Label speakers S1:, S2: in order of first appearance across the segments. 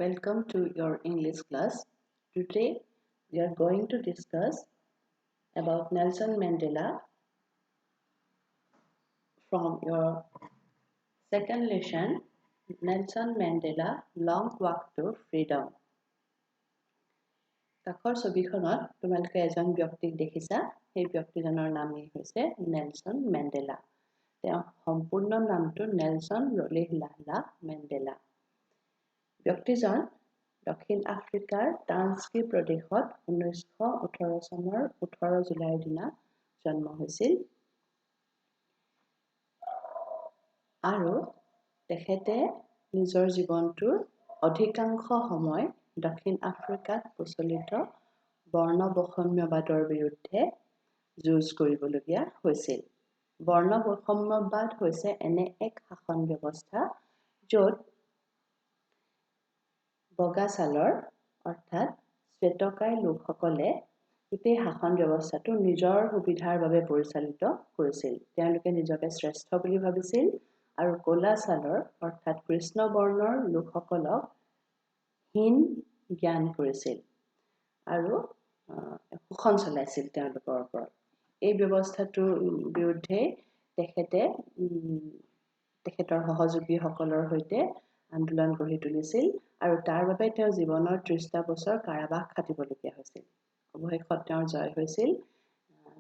S1: Welcome to your English class. Today we are going to discuss about Nelson Mandela from your second lesson, Nelson Mandela Long Walk to Freedom. কাষৰ ছবিখনত তোমালোকে এজন ব্যক্তিক দেখিছা সেই ব্যক্তিজনৰ নামেই হৈছে নেলছন মেণ্ডেলা তেওঁ সম্পূৰ্ণ নামটো নেলছন ৰলিহলাহলা মেণ্ডেলা ব্যক্তিজন দক্ষিণ আফ্ৰিকাৰ ট্ৰান্সক্ৰিপ প্ৰদেশত 1918 চনৰ 18 জুলাইৰ দিনা জন্ম হৈছিল আৰু তেখেতে নিজৰ জীৱনটোৰ অধিকাংশ সময় দক্ষিণ আফ্ৰিকাত প্ৰচলিত বৰ্ণবৈষম্যবাদৰ বিৰুদ্ধে যুঁজ কৰিবলগীয়া হৈছিল বৰ্ণবৈষম্যবাদ হৈছে এনে এক শাসন ব্যৱস্থা য'ত বগা ছালৰ অৰ্থাৎ শ্বেতকায় লোকসকলে গোটেই শাসন ব্যৱস্থাটো নিজৰ সুবিধাৰ বাবে পৰিচালিত কৰিছিল তেওঁলোকে নিজকে শ্ৰেষ্ঠ বুলি ভাবিছিল আৰু ক'লা ছালৰ অৰ্থাৎ কৃষ্ণ বৰ্ণৰ লোকসকলক হীন জ্ঞান কৰিছিল আৰু শোষণ চলাইছিল তেওঁলোকৰ ওপৰত এই ব্যৱস্থাটোৰ বিৰুদ্ধে তেখেতৰ সহযোগীসকলৰ সৈতে আন্দোলন গঢ়ি তুলিছিল আৰু তাৰ বাবে তেওঁ জীৱনৰ 30টা বছৰ কাৰাবাস খাটিবলগীয়া হৈছিল অৱশেষত তেওঁৰ জয় হৈছিল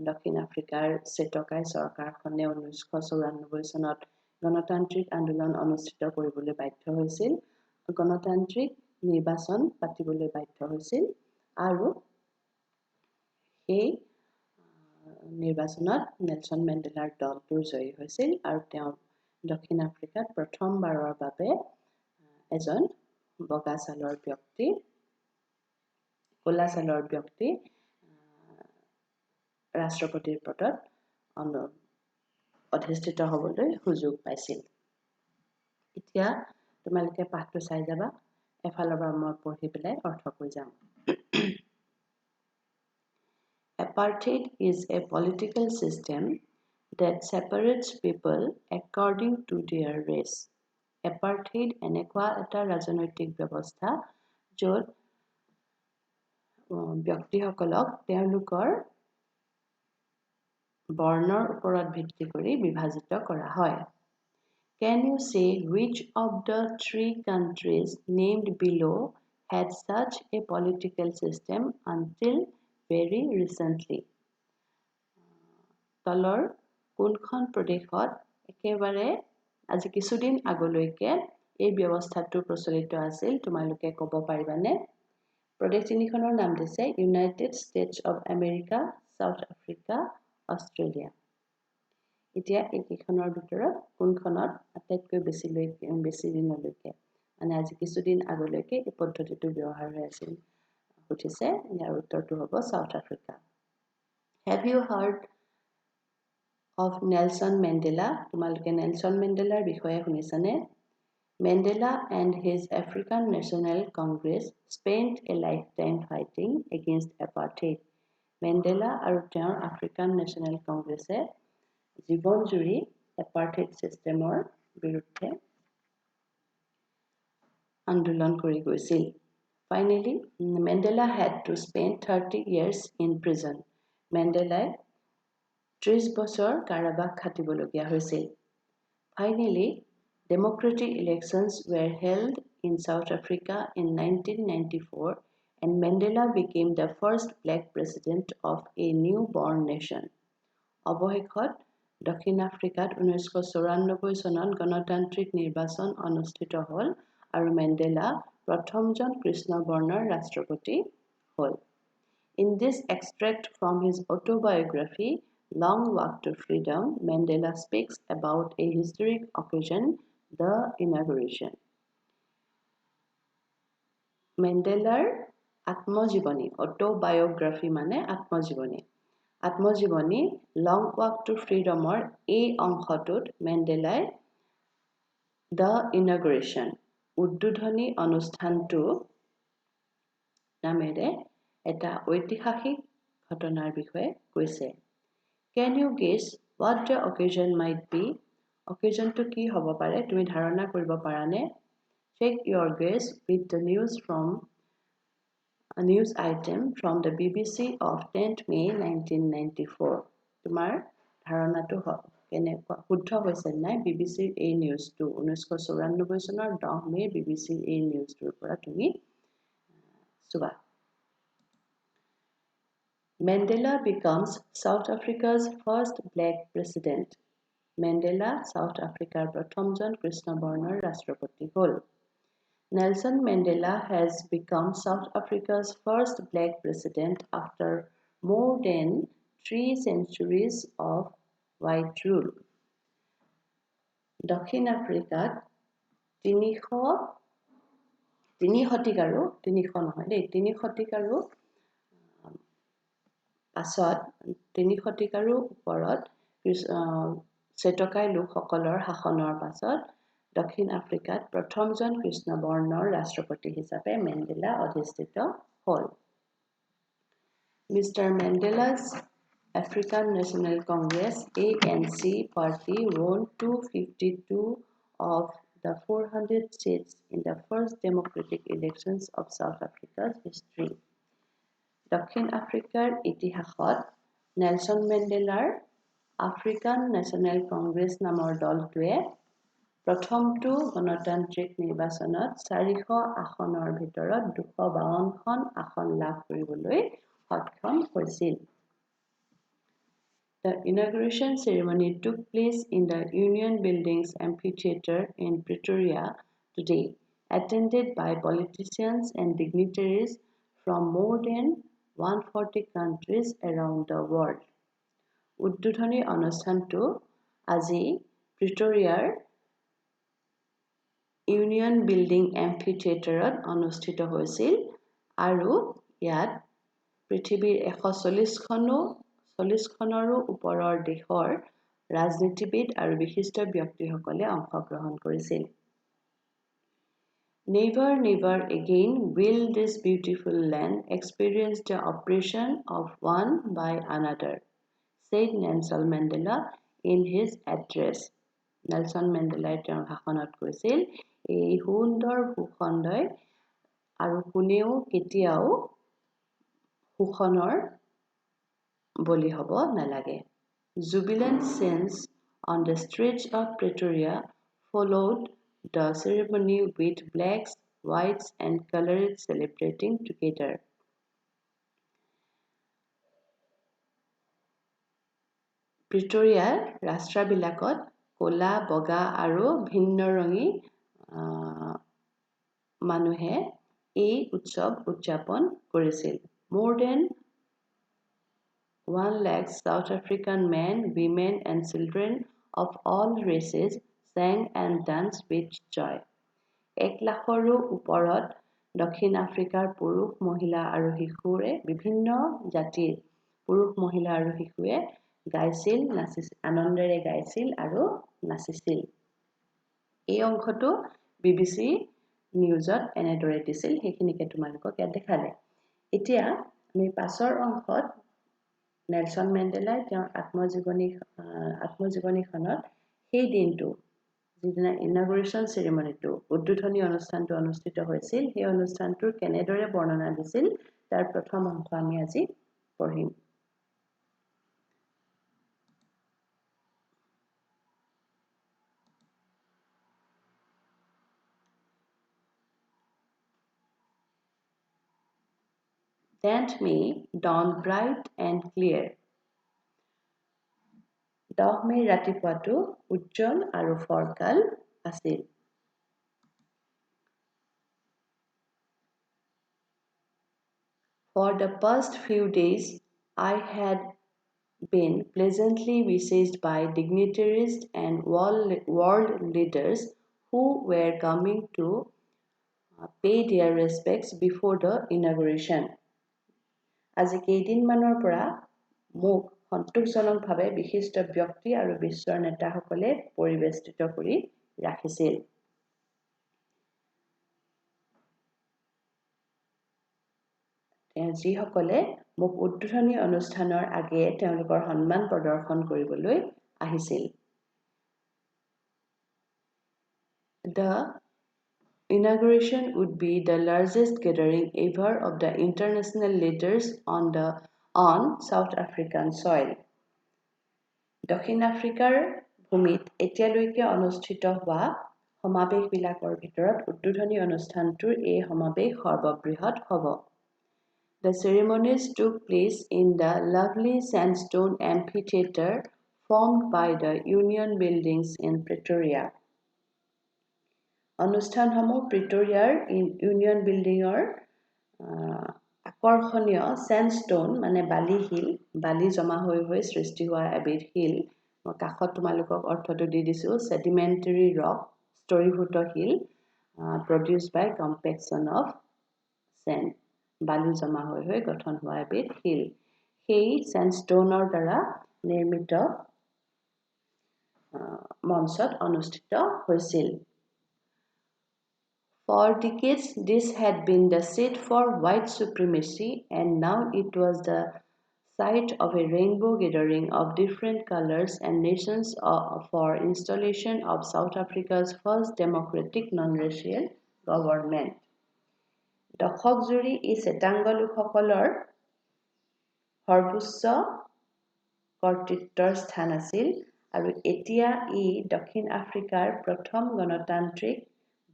S1: দক্ষিণ আফ্ৰিকাৰ শ্বেতকায় চৰকাৰখনে 1994 চনত গণতান্ত্ৰিক আন্দোলন অনুষ্ঠিত কৰিবলৈ বাধ্য হৈছিল গণতান্ত্ৰিক নিৰ্বাচন পাতিবলৈ বাধ্য হৈছিল আৰু এই নিৰ্বাচনত নেলছন মেণ্ডেলাৰ দলটোৰ জয়ী হৈছিল আৰু তেওঁ দক্ষিণ আফ্ৰিকাত প্ৰথমবাৰৰ বাবে এজন বগা ছালৰ ব্যক্তি ক'লা ছালৰ ব্যক্তি ৰাষ্ট্ৰপতিৰ পদত অধিষ্ঠিত হ'বলৈ সুযোগ পাইছিল এতিয়া তোমালোকে পাঠটো চাই যাবা এফালৰ পৰা মই পঢ়ি পেলাই অৰ্থ কৈ যাম Apartheid is a political system that separates people according to their race. Apartheid এনেকুৱা এটা ৰাজনৈতিক ব্যৱস্থা য'ত ব্যক্তিসকলক তেওঁলোকৰ বৰ্ণৰ ওপৰত ভিত্তি কৰি বিভাজিত কৰা হয় Can you say which of the three countries named below had such a political system until very recently? তলৰ কোনখন প্ৰদেশত একেবাৰে আজি কিছুদিন আগলৈকে এই ব্যৱস্থাটো প্ৰচলিত আছিল তোমালোকে ক'ব পাৰিবানে প্ৰদেশ তিনিখনৰ নাম দিছে United states of America south Africa Australia এতিয়া এইকেইখনৰ ভিতৰত কোনখনত আটাইতকৈ বেছি দিনলৈকে মানে আজি কিছুদিন আগলৈকে এই পদ্ধতিটো ব্যৱহাৰ হৈ আছিল সুধিছে ইয়াৰ উত্তৰটো হ'ব south Africa Have you heard of Nelson Mandela? তোমালোকে নেলছন মেণ্ডেলাৰ বিষয়ে শুনিছানে Mandela and his African National Congress spent a lifetime fighting against apartheid. Mandela আৰু তেওঁৰ আফ্ৰিকান নেশ্যনেল কংগ্ৰেছে জীৱন জুৰি এপাৰ্থেইড চিষ্টেমৰ বিৰুদ্ধে আন্দোলন কৰি গৈছিল Finally, Mandela had to spend 30 years in prison. Mandela 30 বছৰ কাৰাবাস খাটিবলগীয়া হৈছিল Finally, democratic elections were held in South Africa in 1994 and Mandela became the first black president of a newborn nation. অৱশেষত দক্ষিণ আফ্ৰিকাত 1994 চনত গণতান্ত্ৰিক নিৰ্বাচন অনুষ্ঠিত হ'ল আৰু মেণ্ডেলা প্ৰথমজন কৃষ্ণ বৰ্ণৰ ৰাষ্ট্ৰপতি হ'ল In this extract from his autobiography, Long Walk to Freedom, Mandela speaks about a historic occasion, the inauguration. Mandelaৰ আত্মজীৱনী autobiography মানে আত্মজীৱনী লং ৱাক টু ফ্ৰীডমৰ এই অংশটোত মেণ্ডেলাই দ্য ইনগ্ৰেশ্যন উদ্বোধনী অনুষ্ঠানটো নামেৰে এটা ঐতিহাসিক ঘটনাৰ বিষয়ে কৈছে Can you guess what the occasion might be? Occasionটো কি হ'ব পাৰে তুমি ধাৰণা কৰিব পাৰানে Check your guess with the news from a news item from the BBC of 10th May 1994. তোমাৰ ধাৰণাটো কেনেকুৱা শুদ্ধ হৈছে নাই বিবিচিৰ এই নিউজটো 1994 চনৰ 10 মে বিবিচিৰ এই নিউজটোৰ পৰা তুমি চোৱা Mandela becomes South Africa's first black president. Mandela South Africar প্ৰথমজন কৃষ্ণবৰ্ণৰ ৰাষ্ট্ৰপতি হ'ল Nelson Mandela has become South Africa's first black president after more than 3 centuries of white rule. দক্ষিণ আফ্ৰিকাত 3 শতিকাৰো 300 নহয় দেই 3 শতিকাৰো পাছত 3 শতিকাৰো ওপৰত চেটকাই লোকসকলৰ শাসনৰ পাছত দক্ষিণ আফ্ৰিকাত প্ৰথমজন কৃষ্ণবৰ্ণৰ ৰাষ্ট্ৰপতি হিচাপে মেণ্ডেলা অধিষ্ঠিত হ'ল Mr. Mandela's African National Congress ANC party won 252 of the 400 seats in the first democratic elections of South Africa's history. দক্ষিণ আফ্ৰিকাৰ ইতিহাসত নেলছন মেণ্ডেলাৰ আফ্ৰিকান নেশ্যনেল কংগ্ৰেছ নামৰ দলটোৱে প্ৰথমটো গণতান্ত্ৰিক নিৰ্বাচনত 400 আসনৰ ভিতৰত 252খন আসন লাভ কৰিবলৈ সক্ষম হৈছিল। The inauguration ceremony took place in the Union Buildings Amphitheatre in Pretoria today, attended by politicians and dignitaries from more than 140 countries around the world. উদ্বোধনী অনুষ্ঠানটো আজি প্ৰিটৰিয়াৰ ইউনিয়ন বিল্ডিং এম্ফিথিয়েটাৰত অনুষ্ঠিত হৈছিল আৰু ইয়াত পৃথিৱীৰ 140খনৰো ওপৰৰ দেশৰ ৰাজনীতিবিদ আৰু বিশিষ্ট ব্যক্তিসকলে অংশগ্ৰহণ কৰিছিল। Never, never again will this beautiful land experience the oppression of one by another, said Nelson Mandela in his address. Nelson Mandela তেওঁৰ ভাষণত কৈছিল এই সুন্দৰ ভূখণ্ডই আৰু কোনেও কেতিয়াও শোষণৰ বলি হ'ব নালাগে। Jubilant scenes on the streets of Pretoria followed the ceremony with blacks, whites and coloreds celebrating together. প্ৰিটৰিয়াৰ ৰাস্তাবিলাকত ক'লা বগা আৰু ভিন্ন ৰঙী মানুহে এই উৎসৱ উদযাপন কৰিছিল। More than 1 lakh South African men, women and children of all races sang and danced with joy. 1 লাখৰো ওপৰত দক্ষিণ আফ্ৰিকাৰ পুৰুষ মহিলা আৰু শিশুৰে বিভিন্ন জাতিৰ পুৰুষ মহিলা আৰু শিশুৱে গাইছিল নাচিছিল আনন্দেৰে গাইছিল আৰু নাচিছিল এই অংশটো BBC নিউজত এনেদৰে দিছিল সেইখিনিকে তোমালোকক ইয়াত দেখালে এতিয়া আমি পাছৰ অংশত নেলছন মেণ্ডেলাই তেওঁৰ আত্মজীৱনীখনত সেই দিনটো যিদিনা ইনগ্ৰেশ্যন চেৰিমনিটো উদ্বোধনী অনুষ্ঠানটো অনুষ্ঠিত হৈছিল সেই অনুষ্ঠানটোৰ কেনেদৰে বৰ্ণনা দিছিল তাৰ প্ৰথম অংশ আমি আজি পঢ়িম10th May dawned bright and clear 10 মে ৰাতিপুৱাটো উজ্জ্বল আৰু ফৰকাল আছিল For the past few days, I had been pleasantly besieged by dignitaries and world leaders who were coming to pay their respects before the inauguration. আজি কেইদিনমানৰ পৰা মোক সন্তোষজনকভাৱে বিশিষ্ট ব্যক্তি আৰু বিশ্বৰ নেতাসকলে পৰিবেষ্টিত কৰি ৰাখিছিল যিসকলে মোক উদ্বোধনী অনুষ্ঠানৰ আগেয়ে তেওঁলোকৰ সন্মান প্ৰদৰ্শন কৰিবলৈ আহিছিল The inauguration would be the largest gathering ever of the international leaders on South African soil. দক্ষিণ আফ্ৰিকাৰ ভূমিত এতিয়ালৈকে অনুষ্ঠিত হোৱা সমাৱেশবিলাকৰ ভিতৰত উদ্বোধনী অনুষ্ঠানটোৰ এই সমাৱেশ সৰ্ববৃহৎ হ'ব। The ceremonies took place in the lovely sandstone amphitheatre formed by the Union Buildings in Pretoria. অনুষ্ঠানসমূহ প্ৰিটৰিয়াৰ ইউনিয়ন বিল্ডিঙৰ আকৰ্ষণীয় চেণ্ডষ্টোন মানে বালি জমা হৈ সৃষ্টি হোৱা এবিধ শিল মই কাষত তোমালোকক অৰ্থটো দি দিছোঁ ছেডিমেণ্টেৰী ৰক স্তৰীভূত শিল প্ৰডিউচ বাই কম্পেকশ্যন অফ চেণ্ড বালি জমা হৈ গঠন হোৱা এবিধ শিল সেই চেণ্ডষ্টোনৰ দ্বাৰা নিৰ্মিত মঞ্চত অনুষ্ঠিত হৈছিল For decades, this had been the seat for white supremacy, and now it was the site of a rainbow gathering of different colors and nations for installation of South Africa's first democratic non-racial government. দশক জুৰি এই শ্বেতাংগ লোকসকলৰ সৰ্বোচ্চ কৰ্তৃত্বৰ স্থান আছিল আৰু এতিয়া ই দক্ষিণ আফ্ৰিকাৰ প্ৰথম গণতান্ত্ৰিক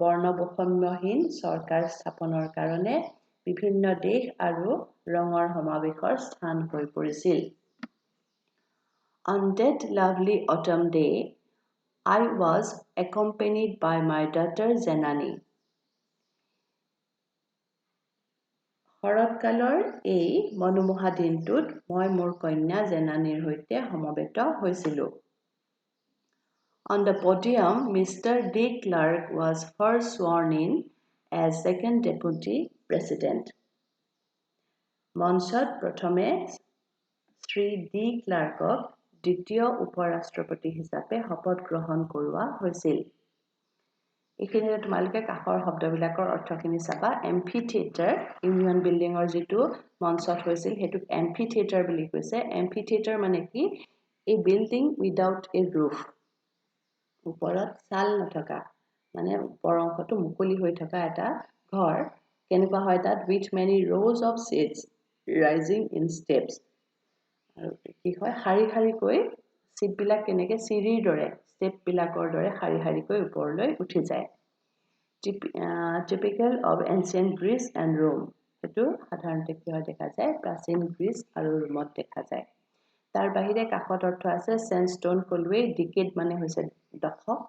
S1: বৰ্ণবৈষম্যহীন চৰকাৰ স্থাপনৰ কাৰণে বিভিন্ন দেশ আৰু ৰঙৰ সমাৱেশৰ স্থান হৈ পৰিছিল। On that lovely autumn day, I was accompanied by my daughter Janani. শৰৎকালৰ এই মনোমোহা দিনটোত মই মোৰ কন্যা জেনানীৰ সৈতে সমবেত হৈছিলোঁ। On the podium, Mr. De Klerk was first sworn in as second deputy president. মঞ্চত প্ৰথমে শ্ৰী ডি ক্লাৰ্কক দ্বিতীয় উপ-ৰাষ্ট্ৰপতি হিচাপে শপত গ্ৰহণ কৰোৱা হৈছিল। এইখিনিতে তোমালোকে কাষৰ শব্দবিলাকৰ অৰ্থখিনি চাবা এম্ফি থিয়েটাৰ ইউনিয়ন বিল্ডিঙৰ যিটো মঞ্চত হৈছিল সেইটোক এম্ফি থিয়েটাৰ বুলি কৈছে এম্ফি থিয়েটাৰ মানে কি এ বিল্ডিং উইদাউট এ ৰুফ ওপৰত ছাল নথকা মানে ওপৰ অংশটো মুকলি হৈ থকা এটা ঘৰ কেনেকুৱা হয় তাত with many rows of seats rising in steps আৰু কি হয় শাৰী শাৰীকৈ চিটবিলাক কেনেকৈ চিৰিৰ দৰে ষ্টেপবিলাকৰ দৰে শাৰী শাৰীকৈ ওপৰলৈ উঠি যায় typical of ancient Greece and Rome সেইটো সাধাৰণতে কি হয় দেখা যায় প্ৰাচীন গ্ৰীচ আৰু ৰোমত দেখা যায় তাৰ বাহিৰে কাষত অৰ্থ আছে চেণ্ডষ্টোন কলোৱে ডিকেড মানে হৈছে দশক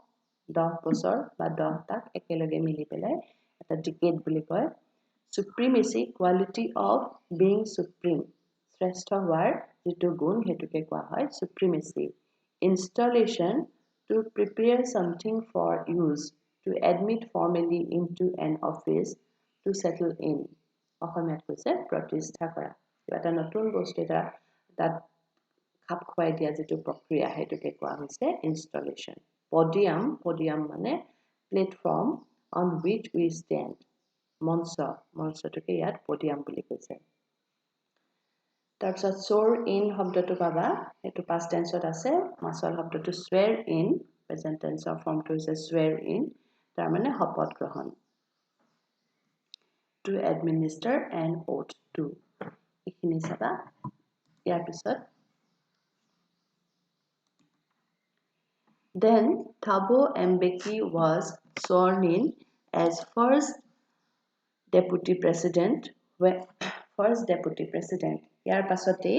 S1: 10 বছৰ বা 10টাক একেলগে মিলি পেলাই এটা ডিকেড বুলি কয় supremacy quality of being supreme শ্ৰেষ্ঠ হোৱাৰ যিটো গুণ সেইটোকে কোৱা হয় supremacy installation to prepare something for use to admit formally into an office to settle in অসমীয়াত কৈছে প্ৰতিষ্ঠা কৰা কিবা এটা নতুন বস্তু এটা তাত খাপ খুৱাই দিয়া যিটো প্ৰক্ৰিয়া সেইটোকে কোৱা হৈছে ইনষ্টলেশ্যন পডিয়াম মানে platform on which we stand মঞ্চটোকে ইয়াত পডিয়াম বুলি কৈছে তাৰপিছত চোৰ ইন শব্দটো পাবা সেইটো পাষ্ট টেন্সত আছে মাছল শব্দটো swear in প্ৰেজেন্ট টেন্সৰ ফৰ্মটো হৈছে swear in তাৰ মানে শপত গ্ৰহণ to administer an oath to এইখিনি চাবা ইয়াৰ পিছত Then Thabo Mbeki was sworn in as first deputy president. ইয়াৰ পাছতে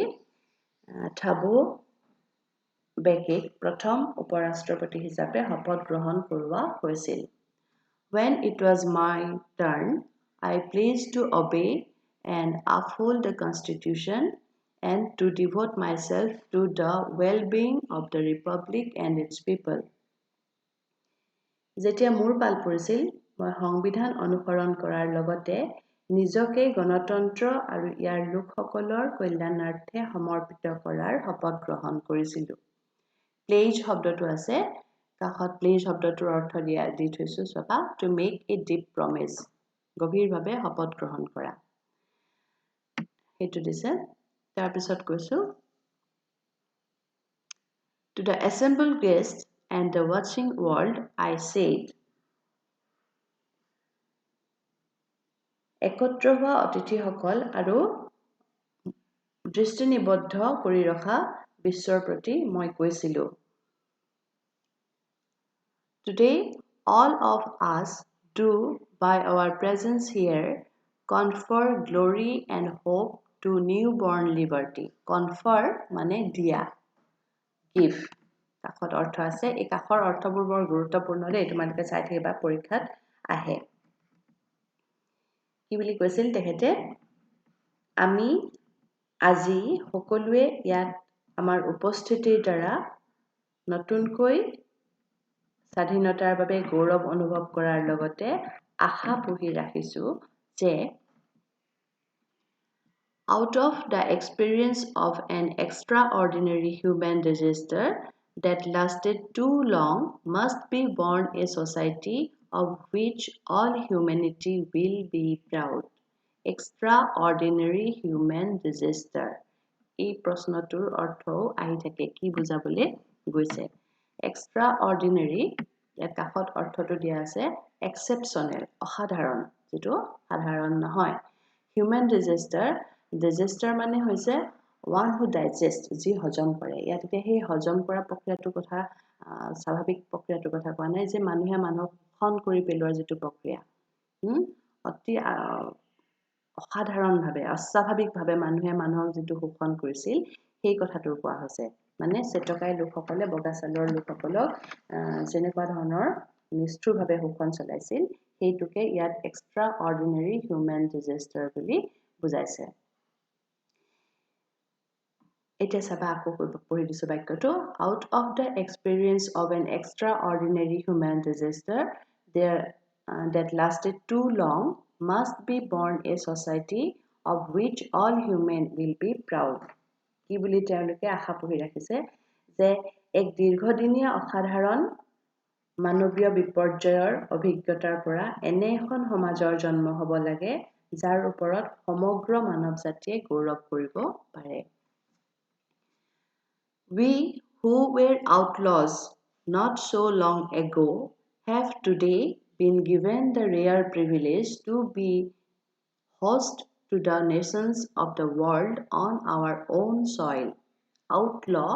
S1: Thabo Mbeki প্ৰথম উপ-ৰাষ্ট্ৰপতি হিচাপে শপত গ্ৰহণ কৰোৱা হৈছিল. When it was my turn, I pledged to obey and uphold the Constitution and to devote myself to the well-being of the Republic and its people. যেতিয়া মোৰ পাল পৰিছিল মই সংবিধান অনুসৰণ কৰাৰ লগতে নিজকে গণতন্ত্ৰ আৰু ইয়াৰ লোকসকলৰ কল্যাণাৰ্থে সমৰ্পিত কৰাৰ শপত গ্ৰহণ কৰিছিলোঁ প্লেজ শব্দটো আছে কাষত প্লেজ শব্দটোৰ অৰ্থ দি থৈছোঁ চাবা to make a deep promise গভীৰভাৱে শপত গ্ৰহণ কৰা সেইটো দিছে তাৰপিছত কৈছোঁ To the assembled guests and the watching world, I said, একত্ৰ হোৱা অতিথিসকল আৰু দৃষ্টি নিবদ্ধ কৰি ৰখা বিশ্বৰ প্ৰতি মই কৈছিলোঁ। Today, all of us do, by our presence here, confer glory and hope to newborn liberty. Confer মানে দিয়া, give. কাষত অৰ্থ আছে, এই কাষৰ অৰ্থবোৰ বৰ গুৰুত্বপূৰ্ণ দেই, তোমালোকে চাই থাকিবা পৰীক্ষাত আহে। কি বুলি কৈছিল তেখেতে? আমি আজি সকলোৱে ইয়াত আমাৰ উপস্থিতিৰ দ্বাৰা নতুনকৈ স্বাধীনতাৰ বাবে গৌৰৱ অনুভৱ কৰাৰ লগতে আশা পুহি ৰাখিছোঁ যে out of the experience of an extraordinary human disaster that lasted too long must be born a society of which all humanity will be proud. Extraordinary human disaster. এই প্ৰশ্নটোৰ অৰ্থও আহি থাকে কি বুজাবলৈ গৈছে। Extraordinary ইয়াত কাষত অৰ্থটো দিয়া আছে exceptional, অসাধাৰণ, যেটো সাধাৰণ নহয়। Human disaster মানে হৈছে one who digest, যি হজম কৰে। ইয়াত এতিয়া সেই হজম কৰা প্ৰক্ৰিয়াটোৰ কথা স্বাভাৱিক প্ৰক্ৰিয়াটোৰ কথা কোৱা নাই, যে মানুহে মানুহক শোষণ কৰি পেলোৱাৰ যিটো প্ৰক্ৰিয়া, অতি অসাধাৰণভাৱে অস্বাভাৱিকভাৱে মানুহে মানুহক যিটো শোষণ কৰিছিল সেই কথাটোৰ কোৱা হৈছে। মানে চেটকাই লোকসকলে বগা ছালৰ লোকসকলক যেনেকুৱা ধৰণৰ নিষ্ঠুৰভাৱে শোষণ চলাইছিল সেইটোকে ইয়াত এক্সট্ৰা অৰ্ডিনাৰী হিউমেন ডিজাষ্টাৰ বুলি বুজাইছে। এতিয়া চাবা আকৌ পঢ়ি দিছো বাক্যটো। Out of the experience of an extraordinary human disaster that lasted too long must be born a society of which all human will be proud. কি বুলি তেওঁলোকে আশা পুহি ৰাখিছে যে এক দীৰ্ঘদিনীয়া অসাধাৰণ মানৱীয় বিপৰ্যয়ৰ অভিজ্ঞতাৰ পৰা এনে এখন সমাজৰ জন্ম হ'ব লাগে যাৰ ওপৰত সমগ্ৰ মানৱ জাতিয়ে গৌৰৱ কৰিব পাৰে। We who were outlaws not so long ago have today been given the rare privilege to be host to the nations of the world on our own soil. Outlaw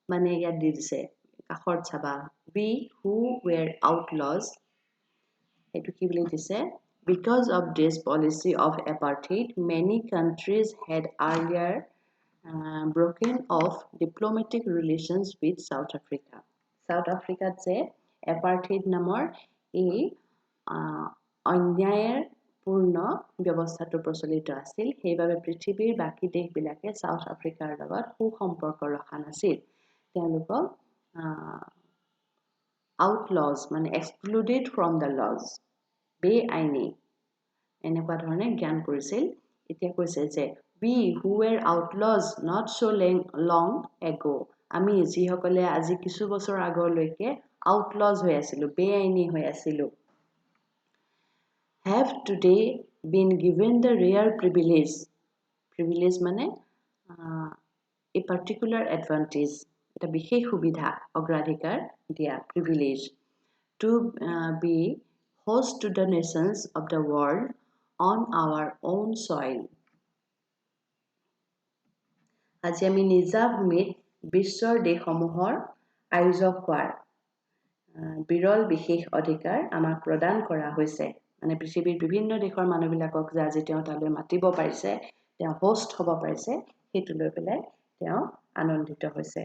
S1: মানে ইয়াত দি দিছে কাষত চাবা we who were outlaws এইটো কি বুলি দিছে because of this policy of apartheid many countries had earlier broken off diplomatic relations with South Africa. South Africa যে apartheid নামৰ এই অন্যায়ৰ পূৰ্ণ ব্যৱস্থাটো প্ৰচলিত আছিল সেইবাবে পৃথিৱীৰ বাকী দেশবিলাকে সাউথ আফ্ৰিকাৰ লগত সুসম্পৰ্ক ৰখা নাছিল তেওঁলোকক outlaws মানে excluded from the laws বেআইনী এনেকুৱা ধৰণে জ্ঞান কৰিছিল এতিয়া কৈছে যে we who were outlaws not so long ago আমি যিসকলে আজি কিছু বছৰ আগলৈকে outlaws হৈ আছিলো বেআইনী হৈ আছিলো have today been given the rare privilege মানে a particular advantage এটা বিশেষ সুবিধা অগ্ৰাধিকাৰ দিয়া privilege to be host to the nations of the world on our own soil. আজি আমি নিজা ভূমিত বিশ্বৰ দেশসমূহৰ আয়োজক হোৱাৰ বিৰল বিশেষ অধিকাৰ আমাক প্ৰদান কৰা হৈছে মানে পৃথিৱীৰ বিভিন্ন দেশৰ মানুহবিলাকক যে আজি তেওঁ তালৈ মাতিব পাৰিছে তেওঁ হোষ্ট হ'ব পাৰিছে সেইটো লৈ পেলাই তেওঁ আনন্দিত হৈছে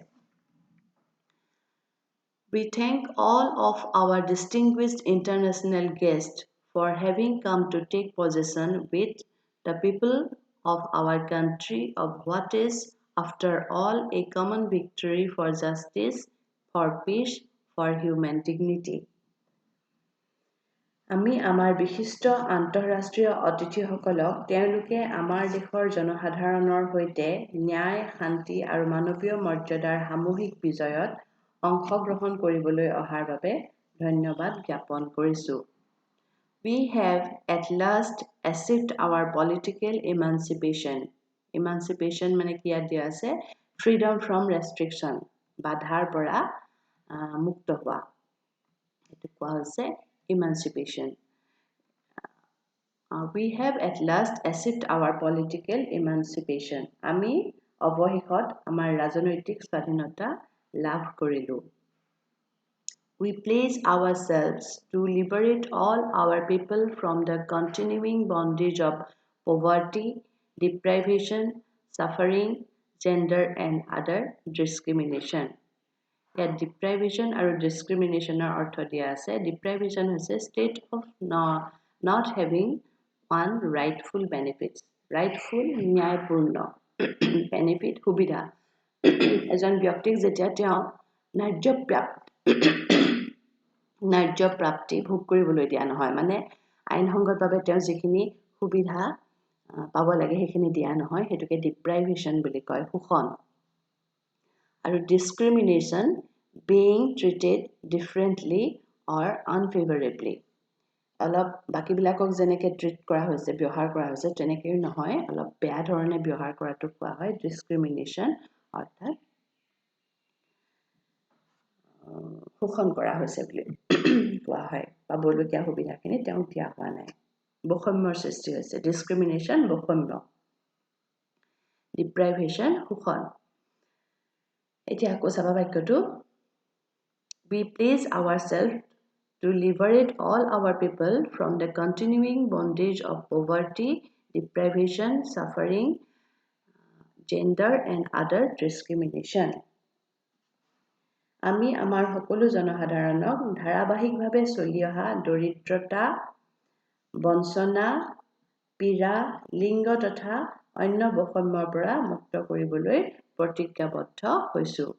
S1: We thank all of our distinguished international guests for having come to take possession with the people of our country of what is, after all, a common victory for justice, for peace, for human dignity. আমি আমাৰ বিশিষ্ট আন্তঃৰাষ্ট্ৰীয় অতিথিসকলক তেওঁলোকে আমাৰ দেশৰ জনসাধাৰণৰ সৈতে ন্যায়, শান্তি আৰু মানৱীয় মৰ্যাদাৰ সামূহিক বিজয়ত অংশগ্ৰহণ কৰিবলৈ অহাৰ বাবে ধন্যবাদ জ্ঞাপন কৰিছোঁ। We have at last achieved our political emancipation. Emancipation মানে কি ইয়াত দিয়া আছে freedom from restriction বাধাৰ পৰা মুক্ত হোৱা এইটো কোৱা হৈছে emancipation We have at last achieved our political emancipation. আমি অৱশেষত আমাৰ ৰাজনৈতিক স্বাধীনতা লাভ কৰিলোঁ. We pledge ourselves to liberate all our people from the continuing bondage of poverty, deprivation, suffering, gender and other discrimination. ইয়াত deprivation আৰু discriminationৰ অৰ্থ দিয়া আছে. Deprivation হৈছে state of not having one rightful benefits. Rightful ন্যায়পূৰ্ণ benefit সুবিধা. এজন ব্যক্তিক যেতিয়া তেওঁ ন্যায্য প্ৰাপ্তি ভোগ কৰিবলৈ দিয়া নহয়, মানে আইনসংগতভাৱে তেওঁ যিখিনি সুবিধা পাব লাগে সেইখিনি দিয়া নহয়, সেইটোকে deprivation বুলি কয়, শোষণ. আৰু discrimination, being treated differently or unfavorably. অলপ বাকিবিলাকক যেনেকৈ ট্ৰিট কৰা হৈছে, ব্যৱহাৰ কৰা হৈছে, তেনেকৈ নহয়, অলপ বেয়া ধৰণে ব্যৱহাৰ কৰাটো কোৱা হয় discrimination, অৰ্থাৎ শোষণ কৰা হৈছে বুলি কোৱা হয়. পাবলগীয়া সুবিধাখিনি তেওঁক দিয়া হোৱা নাই. বৈষম্যৰ সৃষ্টি হৈছে. discrimination বৈষম্য. deprivation শোষণ. এতিয়া আকৌ চাবা বাক্যটো. We pledge ourselves to liberate all our people from the continuing bondage of poverty, deprivation, suffering, gender and other discrimination. আমি আমাৰ সকলো জনসাধাৰণক ধাৰাবাহিকভাৱে চলি অহা দৰিদ্ৰতা, বঞ্চনা, পীড়া, লিংগ তথা অন্য বৈষম্যৰ পৰা মুক্ত কৰিবলৈ প্ৰতিজ্ঞাবদ্ধ হৈছোঁ.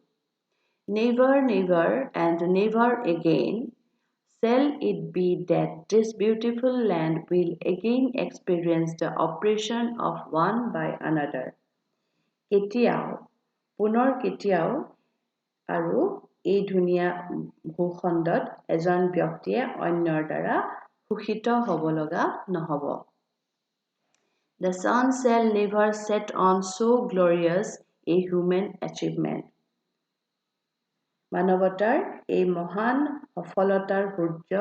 S1: Never, never and never again shall it be that this beautiful land will again experience the oppression of one by another. কেতিয়াও, পুনৰ কেতিয়াও আৰু এই ধুনীয়া ভূখণ্ডত এজন ব্যক্তিয়ে অন্যৰ দ্বাৰা শোষিত হ'ব লগা নহ'ব. The sun shall never set on so glorious a human achievement. মানৱতাৰ এই মহান সফলতাৰ সূৰ্য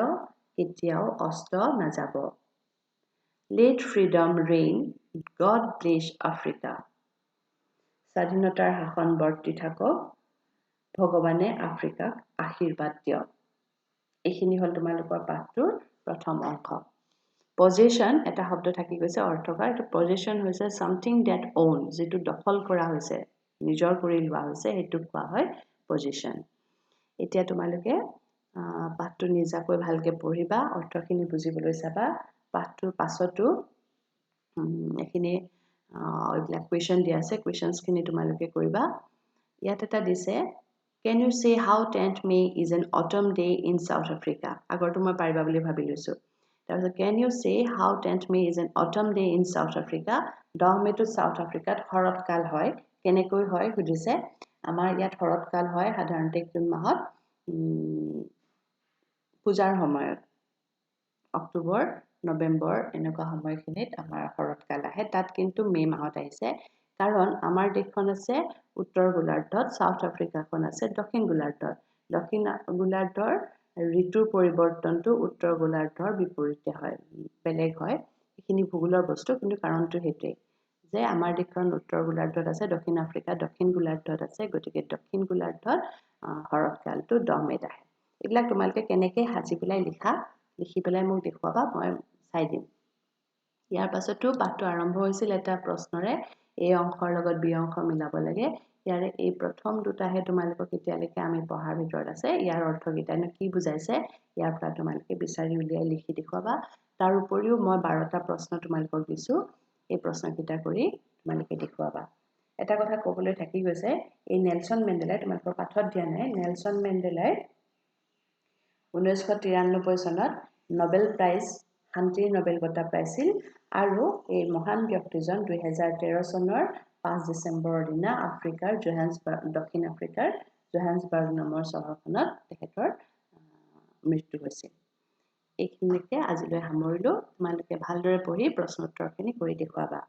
S1: কেতিয়াও অস্ত নাযাব. Let freedom reign, God bless Africa. স্বাধীনতাৰ শাসন বৰ্তি থাকক, ভগৱানে আফ্ৰিকাক আশীৰ্বাদ দিয়ক. এইখিনি হ'ল তোমালোকৰ পাঠটোৰ প্ৰথম অংশ. Possession এটা শব্দ থাকি গৈছে অৰ্থকাৰ. এইটো possession হৈছে something that own, যিটো দখল কৰা হৈছে, নিজৰ কৰি লোৱা হৈছে, সেইটোক কোৱা হয় possession. এতিয়া তোমালোকে পাঠটো নিজাকৈ ভালকৈ পঢ়িবা, অৰ্থখিনি বুজিবলৈ চাবা. পাঠটোৰ পাছতো এইখিনি এইবিলাক কুৱেশ্যন দিয়া আছে, কুৱেশ্যনছখিনি তোমালোকে কৰিবা. ইয়াত এটা দিছে, Can you say how 10th May is an autumn day in South Africa? আগৰটো মই পাৰিবা বুলি ভাবি লৈছোঁ. তাৰপিছত Can you say how 10th May is an autumn day in South Africa? 10 মে'টো south আফ্ৰিকাত শৰৎকাল হয়. কেনেকৈ হয় সুধিছে. আমাৰ ইয়াত শৰৎকাল হয় সাধাৰণতে কোন মাহত? পূজাৰ সময়ত. অক্টোবৰ, নৱেম্বৰ এনেকুৱা সময়খিনিত আমাৰ শৰৎকাল আহে. তাত কিন্তু মে' মাহত আহিছে, কাৰণ আমাৰ দেশখন আছে উত্তৰ গোলাৰ্ধত, চাউথ আফ্ৰিকাখন আছে দক্ষিণ গোলাৰ্ধত. দক্ষিণ গোলাৰ্ধৰ ঋতুৰ পৰিৱৰ্তনটো উত্তৰ গোলাৰ্ধৰ বিপৰীতে হয়, বেলেগ হয়. এইখিনি ভূগোলৰ বস্তু, কিন্তু কাৰণটো সেইটোৱেই যে আমাৰ দেশখন উত্তৰ গোলাৰ্ধত আছে, দক্ষিণ আফ্ৰিকা দক্ষিণ গোলাৰ্ধত আছে, গতিকে দক্ষিণ গোলাৰ্ধত শৰৎকালটো 10 মে'ত আহে. এইবিলাক তোমালোকে কেনেকৈ সাজি পেলাই লিখি পেলাই মোক দেখুৱাবা, মই চাই দিম. ইয়াৰ পাছতো পাঠটো আৰম্ভ হৈছিল এটা প্ৰশ্নৰে, এই অংশৰ লগত বি অংশ মিলাব লাগে. ইয়াৰে এই প্ৰথম দুটাহে তোমালোকক এতিয়ালৈকে আমি পঢ়াৰ ভিতৰত আছে. ইয়াৰ অৰ্থকেইটানো কি বুজাইছে, ইয়াৰ পৰা তোমালোকে বিচাৰি উলিয়াই লিখি দেখুৱাবা. তাৰ উপৰিও মই 12টা প্ৰশ্ন তোমালোকক দিছোঁ, এই প্ৰশ্নকেইটা কৰি তোমালোকে দেখুৱাবা. এটা কথা ক'বলৈ থাকি গৈছে, এই নেলছন মেণ্ডেলাই, তোমালোকৰ পাঠত দিয়া নাই, নেলছন মেণ্ডেলাই 1993 চনত নোবেল প্ৰাইজ, শান্তিৰ নোবেল বঁটা পাইছিল। আৰু এই মহান ব্যক্তিজন 2013 চনৰ 5 ডিচেম্বৰৰ দিনা দক্ষিণ আফ্ৰিকাৰ জোহান্সবাৰ্গ নামৰ চহৰখনত তেখেতৰ মৃত্যু হৈছিল। এইখিনিকে আজিলৈ সামৰিলোঁ। তোমালোকে ভালদৰে পঢ়ি প্ৰশ্ন উত্তৰখিনি কৰি দেখুৱাবা।